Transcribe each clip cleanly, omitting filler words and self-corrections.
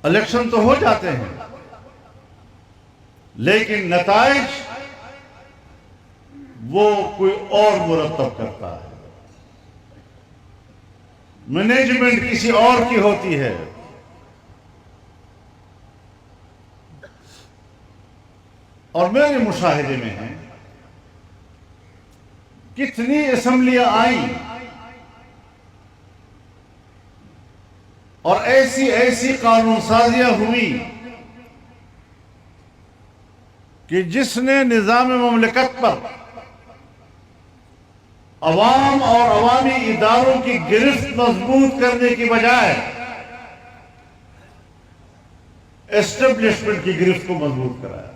Election تو ہو جاتے ہیں لیکن نتائج وہ کوئی اور مرتب کرتا ہے، مینجمنٹ کسی اور کی ہوتی ہے۔ اور میرے مشاہدے میں ہے کتنی اسمبلیاں آئیں اور ایسی قانون سازیاں ہوئی کہ جس نے نظام مملکت پر عوام اور عوامی اداروں کی گرفت مضبوط کرنے کی بجائے اسٹیبلشمنٹ کی گرفت کو مضبوط کرایا۔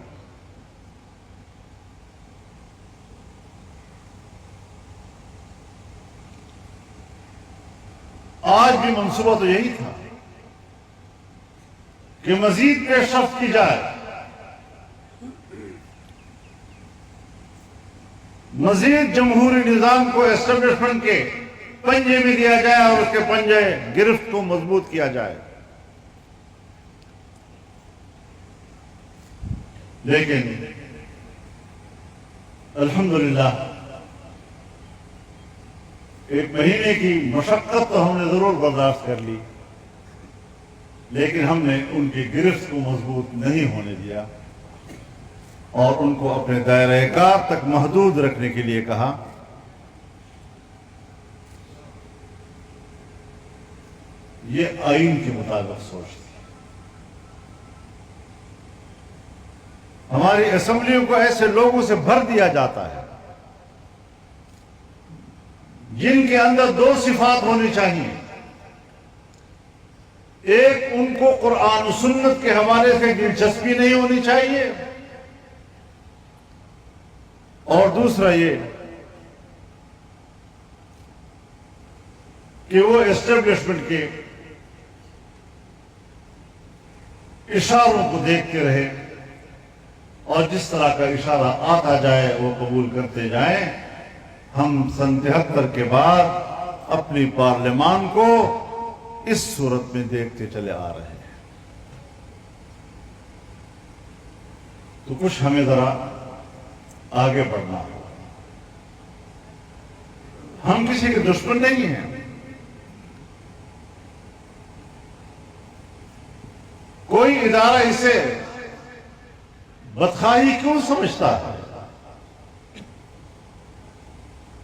آج بھی منصوبہ تو یہی تھا کہ مزید پیش رفت کی جائے، مزید جمہوری نظام کو اسٹیبلشمنٹ کے پنجے میں دیا جائے اور اس کے پنجے گرفت کو مضبوط کیا جائے۔ لیکن الحمدللہ ایک مہینے کی مشقت تو ہم نے ضرور برداشت کر لی، لیکن ہم نے ان کی گرفت کو مضبوط نہیں ہونے دیا اور ان کو اپنے دائرہ کار تک محدود رکھنے کے لیے کہا۔ یہ آئین کے مطابق سوچ تھی۔ ہماری اسمبلیوں کو ایسے لوگوں سے بھر دیا جاتا ہے جن کے اندر دو صفات ہونی چاہیے، ایک ان کو قرآن و سنت کے حوالے سے دلچسپی نہیں ہونی چاہیے، اور دوسرا یہ کہ وہ اسٹیبلشمنٹ کے اشاروں کو دیکھتے رہے اور جس طرح کا اشارہ آتا جائے وہ قبول کرتے جائیں۔ ہم سن 73 کے بعد اپنی پارلیمان کو اس صورت میں دیکھتے چلے آ رہے ہیں۔ تو کچھ ہمیں ذرا آگے بڑھنا ہو۔ ہم کسی کے دشمن نہیں ہیں، کوئی ادارہ اسے بدخواہی کیوں سمجھتا ہے؟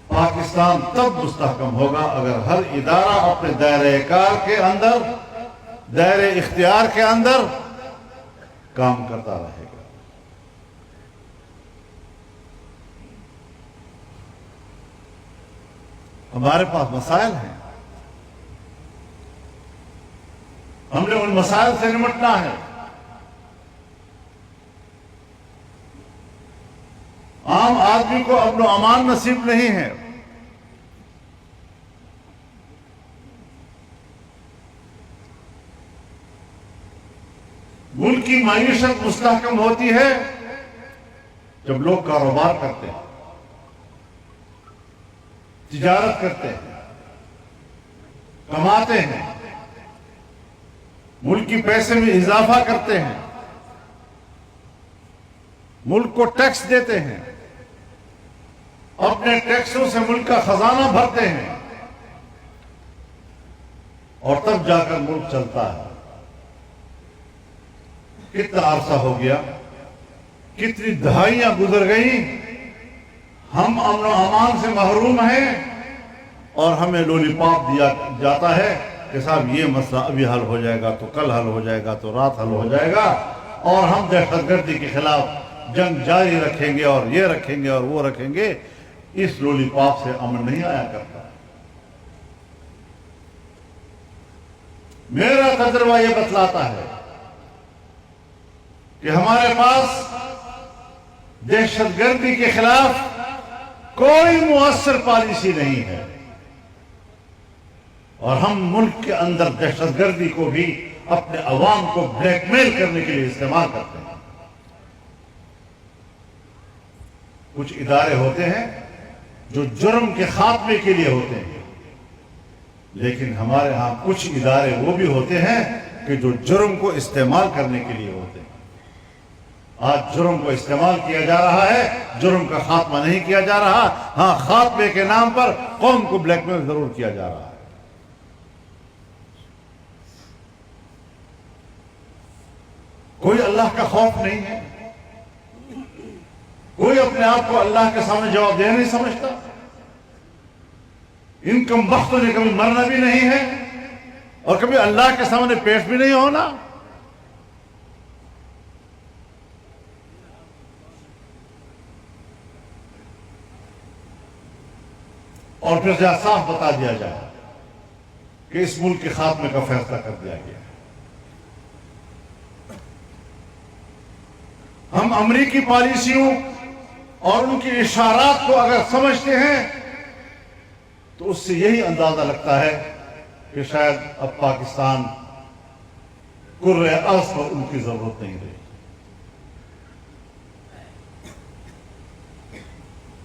پاکستان تب مستحکم ہوگا اگر ہر ادارہ اپنے دائرہ کار کے اندر، دائرہ اختیار کے اندر کام کرتا رہے گا۔ ہمارے پاس مسائل ہیں، ہم نے ان مسائل سے نمٹنا ہے۔ عام آدمی کو امن و امان نصیب نہیں ہے، ملک کی معیشت مستحکم ہوتی ہے جب لوگ کاروبار کرتے ہیں، تجارت کرتے ہیں، کماتے ہیں، ملک کی پیسے میں اضافہ کرتے ہیں، ملک کو ٹیکس دیتے ہیں، اپنے ٹیکسوں سے ملک کا خزانہ بھرتے ہیں، اور تب جا کر ملک چلتا ہے۔ کتنا عرصہ ہو گیا، کتنی دہائیاں گزر گئیں، ہم امن و امان سے محروم ہیں اور ہمیں لولی پاپ دیا جاتا ہے کہ صاحب یہ مسئلہ ابھی حل ہو جائے گا تو کل حل ہو جائے گا تو رات حل ہو جائے گا، اور ہم دہشت گردی کے خلاف جنگ جاری رکھیں گے اور یہ رکھیں گے اور وہ رکھیں گے۔ اس لولی پاپ سے امن نہیں آیا کرتا۔ میرا تجربہ یہ بتلاتا ہے کہ ہمارے پاس دہشت گردی کے خلاف کوئی مؤثر پالیسی نہیں ہے، اور ہم ملک کے اندر دہشت گردی کو بھی اپنے عوام کو بلیک میل کرنے کے لیے استعمال کرتے ہیں۔ کچھ ادارے ہوتے ہیں جو جرم کے خاتمے کے لیے ہوتے ہیں، لیکن ہمارے ہاں کچھ ادارے وہ بھی ہوتے ہیں کہ جو جرم کو استعمال کرنے کے لیے ہوتے ہیں۔ آج جرم کو استعمال کیا جا رہا ہے، جرم کا خاتمہ نہیں کیا جا رہا۔ ہاں، خاتمے کے نام پر قوم کو بلیک میل ضرور کیا جا رہا ہے۔ کوئی اللہ کا خوف نہیں ہے، کوئی اپنے آپ کو اللہ کے سامنے جواب دے نہیں سمجھتا۔ ان کم بختوں نے کبھی مرنا بھی نہیں ہے اور کبھی اللہ کے سامنے پیش بھی نہیں ہونا۔ اور پھر صاف بتا دیا جائے کہ اس ملک کے خاتمے کا فیصلہ کر دیا گیا ہے۔ ہم امریکی پالیسیوں اور ان کی اشارات کو اگر سمجھتے ہیں تو اس سے یہی اندازہ لگتا ہے کہ شاید اب پاکستان کرۂ ارض پر ان کی ضرورت نہیں رہی۔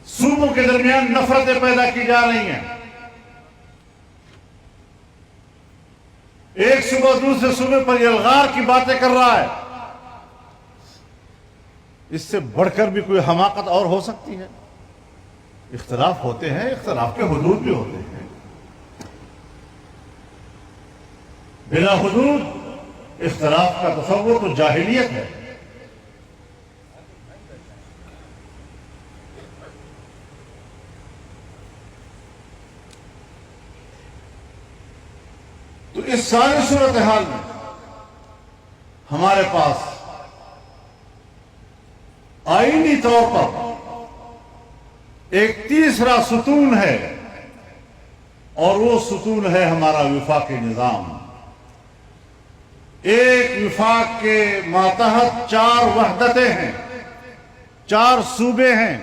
صوبوں کے درمیان نفرتیں پیدا کی جا رہی ہیں۔ ایک صوبہ دوسرے صوبے پر الغار کی باتیں کر رہا ہے۔ اس سے بڑھ کر بھی کوئی حماقت اور ہو سکتی ہے؟ اختلاف ہوتے ہیں، اختلاف کے حدود بھی ہوتے ہیں۔ بلا حدود اختلاف کا تصور تو جاہلیت ہے۔ تو اس ساری صورتحال میں ہمارے پاس آئینی طور پر ایک تیسرا ستون ہے، اور وہ ستون ہے ہمارا وفاقی نظام۔ ایک وفاق کے ماتحت 4 وحدتیں ہیں، 4 صوبے ہیں،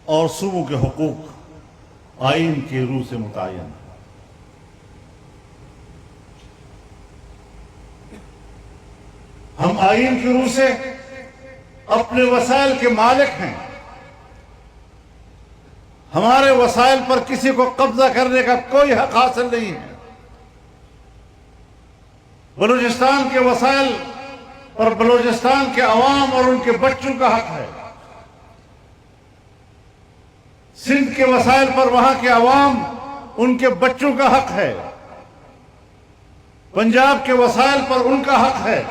اور صوبوں کے حقوق آئین کی روح سے متعین ہیں۔ ہم آئین کی روح سے اپنے وسائل کے مالک ہیں۔ ہمارے وسائل پر کسی کو قبضہ کرنے کا کوئی حق حاصل نہیں ہے۔ بلوچستان کے وسائل پر بلوچستان کے عوام اور ان کے بچوں کا حق ہے۔ سندھ کے وسائل پر وہاں کے عوام، ان کے بچوں کا حق ہے۔ پنجاب کے وسائل پر ان کا حق ہے،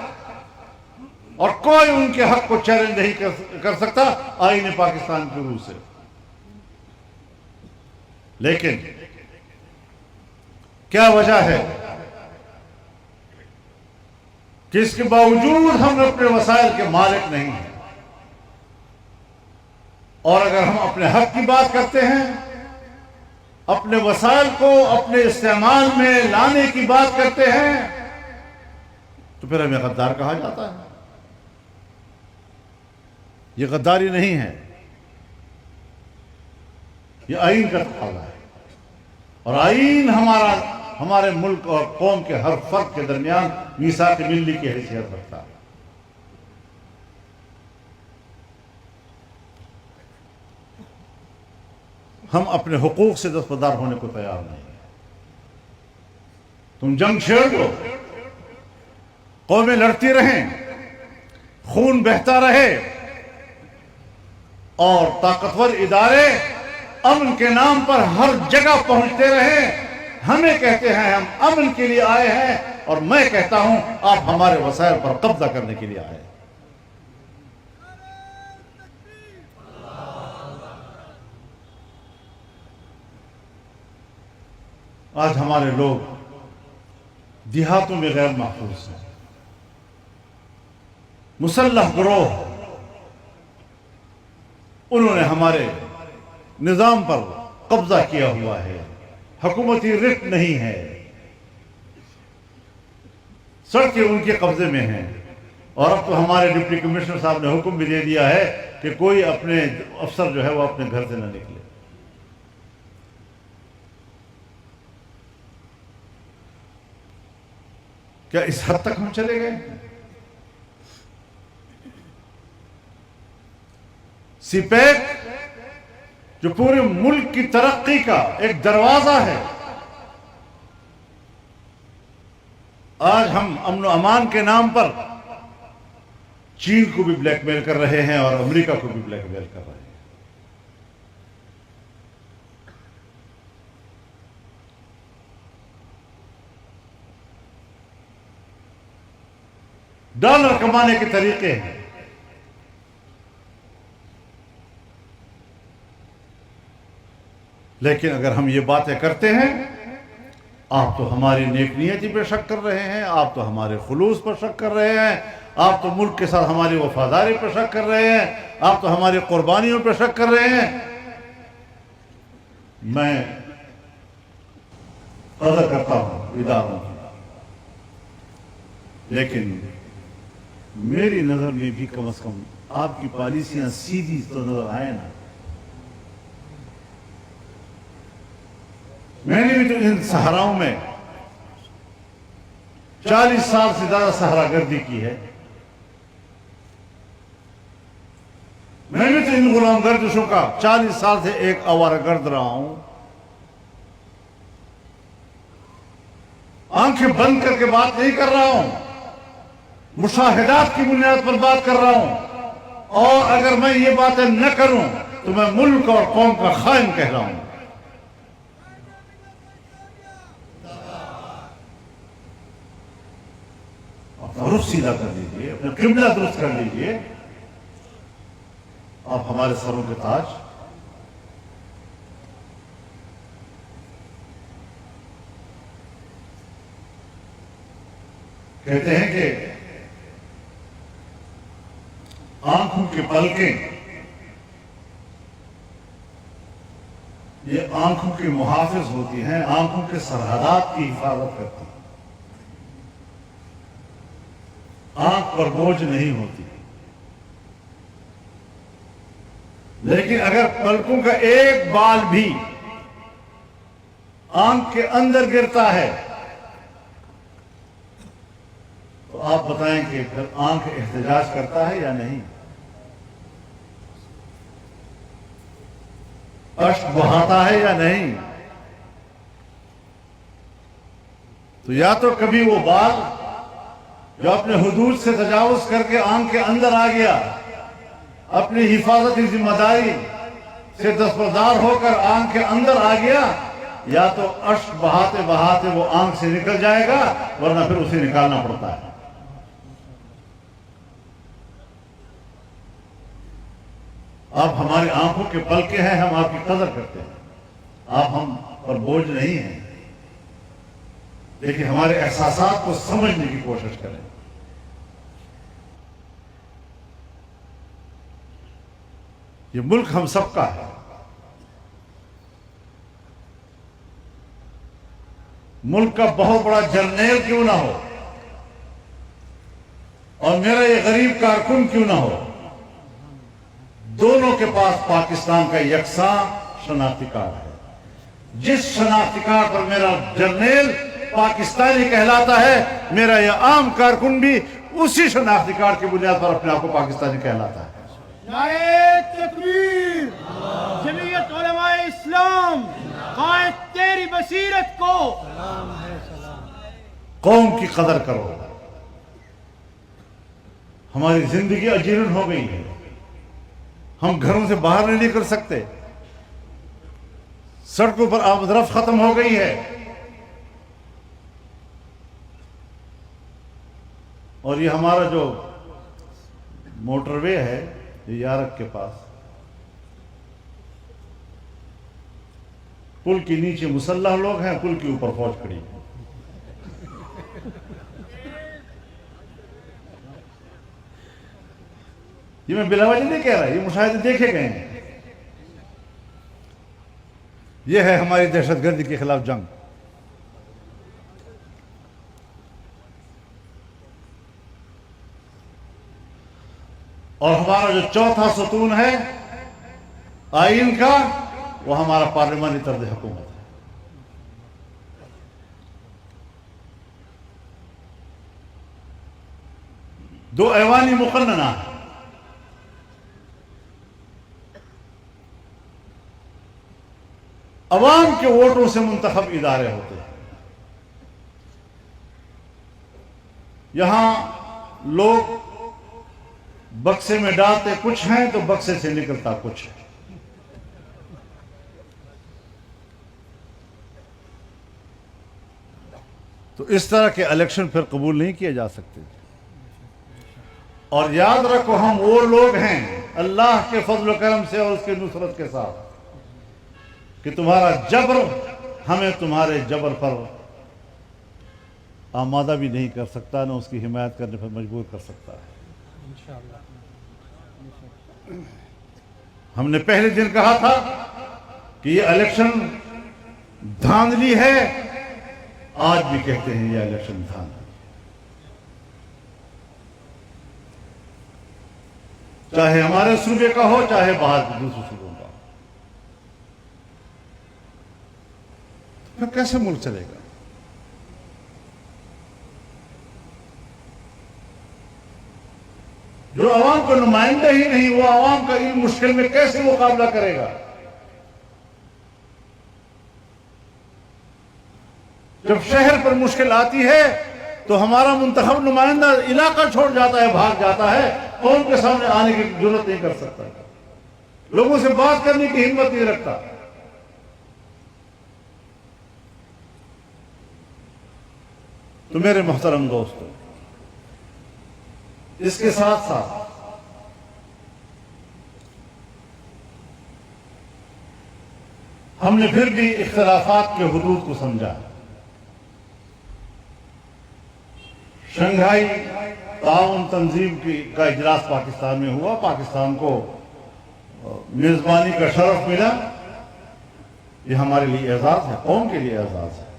اور کوئی ان کے حق کو چیلنج نہیں کر سکتا آئین پاکستان کی روح سے۔ لیکن کیا وجہ ہے کہ اس کے باوجود ہم اپنے وسائل کے مالک نہیں ہیں؟ اور اگر ہم اپنے حق کی بات کرتے ہیں، اپنے وسائل کو اپنے استعمال میں لانے کی بات کرتے ہیں، تو پھر ہمیں غدار کہا جاتا ہے۔ یہ غداری نہیں ہے، یہ آئین کا تقاضا ہے۔ اور آئین ہمارے ملک اور قوم کے ہر فرد کے درمیان میثاق ملی کی حیثیت رکھتا ہے۔ ہم اپنے حقوق سے دستبردار ہونے کو تیار نہیں ہیں۔ تم جنگ چھیڑ دو، قومیں لڑتی رہیں، خون بہتا رہے، اور طاقتور ادارے امن کے نام پر ہر جگہ پہنچتے رہیں۔ ہمیں کہتے ہیں ہم امن کے لیے آئے ہیں، اور میں کہتا ہوں آپ ہمارے وسائل پر قبضہ کرنے کے لیے آئے ہیں۔ آج ہمارے لوگ دیہاتوں میں غیر محفوظ ہیں۔ مسلح گروہ انہوں نے ہمارے نظام پر قبضہ کیا ہوا ہے، حکومتی رٹ نہیں ہے، سڑکیں ان کے قبضے میں ہیں۔ اور اب تو ہمارے ڈپٹی کمشنر صاحب نے حکم بھی دے دیا ہے کہ کوئی اپنے افسر جو ہے وہ اپنے گھر سے نہ نکلے۔ کیا اس حد تک ہم چلے گئے؟ سی پیک جو پورے ملک کی ترقی کا ایک دروازہ ہے، آج ہم امن و امان کے نام پر چین کو بھی بلیک میل کر رہے ہیں اور امریکہ کو بھی بلیک میل کر رہے ہیں. ڈالر کمانے کے طریقے ہیں. لیکن اگر ہم یہ باتیں کرتے ہیں، آپ تو ہماری نیک نیتی پہ شک کر رہے ہیں، آپ تو ہمارے خلوص پر شک کر رہے ہیں، آپ تو ملک کے ساتھ ہماری وفاداری پر شک کر رہے ہیں، آپ تو ہماری قربانیوں پر شک کر رہے ہیں. میں قدر کرتا ہوں اداروں کی، لیکن میری نظر میں بھی کم از کم آپ کی پالیسیاں سیدھی تو نظر آئے نا. میں نے بھی تو ان صحراؤں میں 40 سال سے زیادہ صحرا گردی کی ہے. میں بھی تو ان غلام گردشوں کا 40 سال سے ایک آوارہ گرد رہا ہوں. آنکھیں بند کر کے بات نہیں کر رہا ہوں، مشاہدات کی بنیاد پر بات کر رہا ہوں. اور اگر میں یہ باتیں نہ کروں تو میں ملک اور قوم کا خائن کہہ رہا ہوں. اپنا رخ سیدھا کر لیجئے، اپنا قبلہ درست کر لیجئے. آپ ہمارے سروں کے تاج. کہتے ہیں کہ آنکھوں کے پلکیں یہ آنکھوں کی محافظ ہوتی ہیں، آنکھوں کے سرحدات کی حفاظت کرتی ہیں. آنکھ پر بوجھ نہیں ہوتی. لیکن اگر پلکوں کا ایک بال بھی آنکھ کے اندر گرتا ہے تو آپ بتائیں کہ پھر آنکھ احتجاج کرتا ہے یا نہیں؟ اشک بہاتا ہے یا نہیں؟ تو یا تو کبھی وہ بال جو اپنے حدود سے تجاوز کر کے آنکھ کے اندر آ گیا، اپنی حفاظتی ذمہ داری سے دستبردار ہو کر آنکھ کے اندر آ گیا، یا تو اشک بہاتے بہاتے وہ آنکھ سے نکل جائے گا، ورنہ پھر اسے نکالنا پڑتا ہے. آپ ہماری آنکھوں کے پلکیں ہیں، ہم آپ کی قدر کرتے ہیں. آپ ہم پر بوجھ نہیں ہیں، لیکن ہمارے احساسات کو سمجھنے کی کوشش کریں. یہ ملک ہم سب کا ہے. ملک کا بہت بڑا جرنیل کیوں نہ ہو اور میرا یہ غریب کارکن کیوں نہ ہو، دونوں کے پاس پاکستان کا یکساں شناختی کارڈ ہے. جس شناختی کارڈ پر میرا جرنیل پاکستانی کہلاتا ہے، میرا یہ عام کارکن بھی اسی شناختی کارڈ کی بنیاد پر اپنے آپ کو پاکستانی کہلاتا ہے. نعرہ تکبیر! جمعیت علماء اسلام قائد تیری بصیرت کو قوم کی قدر کرو. ہماری زندگی اجیرن ہو گئی ہے، ہم گھروں سے باہر نہیں نکل سکتے، سڑکوں پر آمد رفت ختم ہو گئی ہے. اور یہ ہمارا جو موٹر وے ہے یہ یارک کے پاس، پل کے نیچے مسلح لوگ ہیں، پل کے اوپر فوج کھڑی ہے. یہ میں بلا وجہ نہیں کہہ رہا، یہ مشاہدے دیکھے گئے ہیں. یہ ہے ہماری دہشت گردی کے خلاف جنگ. اور ہمارا جو چوتھا ستون ہے آئین کا، وہ ہمارا پارلیمانی طرز حکومت ہے. دو ایوانی مقننہ ہیں. عوام کے ووٹوں سے منتخب ادارے ہوتے ہیں. یہاں لوگ بکسے میں ڈالتے کچھ ہیں تو بکسے سے نکلتا کچھ ہے. تو اس طرح کے الیکشن پھر قبول نہیں کیے جا سکتے. اور یاد رکھو ہم وہ لوگ ہیں اللہ کے فضل و کرم سے اور اس کے نصرت کے ساتھ کہ تمہارا جبر ہمیں تمہارے جبر پر آمادہ بھی نہیں کر سکتا، نہ اس کی حمایت کرنے پر مجبور کر سکتا ہے. ہم نے پہلے دن کہا تھا کہ یہ الیکشن دھاندلی ہے، آج بھی کہتے ہیں یہ الیکشن دھاندلی. چاہے ہمارے صوبے کا ہو چاہے باہر کے دوسرے صوبوں کا. پھر کیسے ملک چلے گا؟ جو عوام کا نمائندہ ہی نہیں وہ عوام کا ان مشکل میں کیسے مقابلہ کرے گا؟ جب شہر پر مشکل آتی ہے تو ہمارا منتخب نمائندہ علاقہ چھوڑ جاتا ہے، بھاگ جاتا ہے، قوم کے سامنے آنے کی ضرورت نہیں کر سکتا، لوگوں سے بات کرنے کی ہمت نہیں رکھتا. تو میرے محترم دوستو، اس کے ساتھ ساتھ ہم نے پھر بھی اختلافات کے حدود کو سمجھا. شنگھائی تعاون تنظیم کا اجلاس پاکستان میں ہوا، پاکستان کو میزبانی کا شرف ملا. یہ ہمارے لیے اعزاز ہے، قوم کے لیے اعزاز ہے.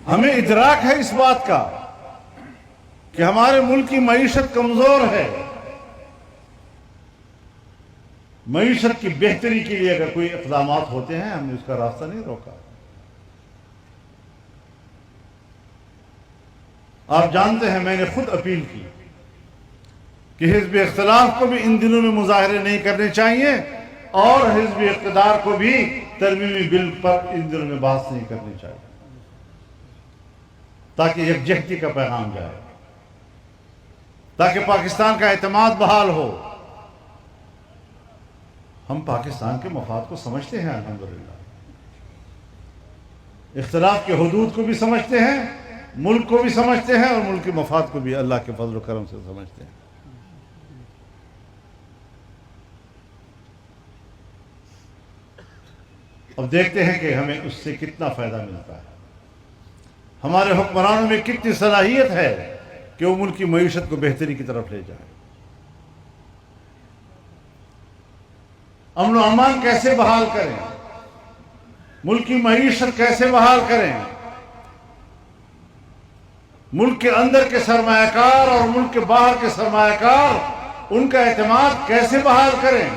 ہمیں ادراک ہے اس بات کا کہ ہمارے ملک کی معیشت کمزور ہے. معیشت کی بہتری کے لیے اگر کوئی اقدامات ہوتے ہیں ہم نے اس کا راستہ نہیں روکا. آپ جانتے ہیں میں نے خود اپیل کی کہ حزب اختلاف کو بھی ان دنوں میں مظاہرے نہیں کرنے چاہیے اور حزب اقتدار کو بھی ترمیمی بل پر ان دنوں میں بحث نہیں کرنی چاہیے، تاکہ یکجہتی کا پیغام جائے، تاکہ پاکستان کا اعتماد بحال ہو. ہم پاکستان کے مفاد کو سمجھتے ہیں الحمدللہ، اختلاف کے حدود کو بھی سمجھتے ہیں، ملک کو بھی سمجھتے ہیں اور ملک کے مفاد کو بھی اللہ کے فضل و کرم سے سمجھتے ہیں. اب دیکھتے ہیں کہ ہمیں اس سے کتنا فائدہ ملتا ہے. ہمارے حکمرانوں میں کتنی صلاحیت ہے کہ وہ ملک کی معیشت کو بہتری کی طرف لے جائیں. امن و امان کیسے بحال کریں، ملک کی معیشت کیسے بحال کریں، ملک کے اندر کے سرمایہ کار اور ملک کے باہر کے سرمایہ کار ان کا اعتماد کیسے بحال کریں.